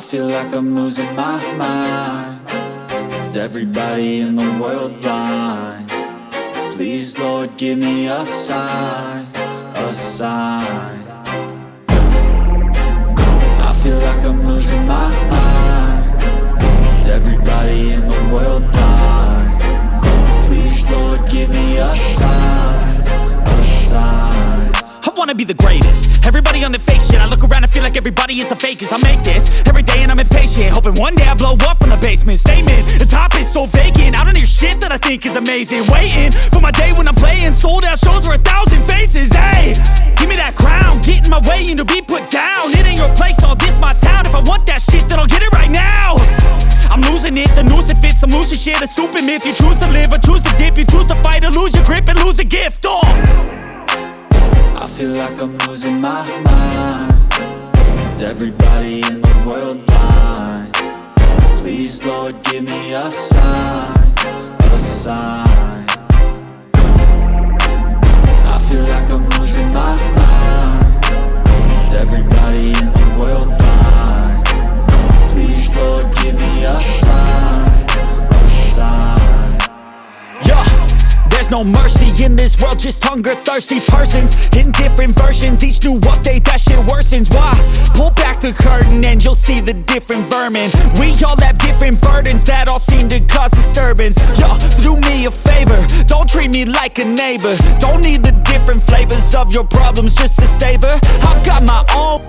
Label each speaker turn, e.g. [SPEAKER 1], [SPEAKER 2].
[SPEAKER 1] feel like I'm losing my mind. Is everybody in the world blind? Please, Lord, give me a sign, a sign. I feel like I'm losing my mind. Is everybody in the world blind? Please, Lord, give me a sign, a sign.
[SPEAKER 2] I wanna be the greatest. Everybody on the fake shit. I look around and feel like everybody is the fakest. I make this every day and I'm impatient, hoping one day I blow up from the basement. Statement, the top is so vacant. I don't hear shit that I think is amazing. Waiting for my day when I'm playing sold out shows for 1,000 faces. Hey, give me that crown, get in my way and to be put down. It ain't your place, all this my town. If I want that shit, then I'll get it right now. I'm losing it, the noose it fits. I'm losing shit, a stupid myth. You choose to live or choose to dip. You choose to fight or lose your grip and lose a gift.
[SPEAKER 1] I feel like I'm losing my mind. Is everybody in the world blind? Please, Lord, give me a sign, a sign. I feel like I'm losing my mind. Is everybody in the world blind? Please, Lord, give me a sign, a sign.
[SPEAKER 2] Yeah. There's no mercy in this world, just hunger-thirsty persons in different versions. Each new update, that shit worsens. Why? Pull back the curtain and you'll see the different vermin. We all have different burdens that all seem to cause disturbance. Yo, so do me a favor, don't treat me like a neighbor. Don't need the different flavors of your problems just to savor. I've got my own.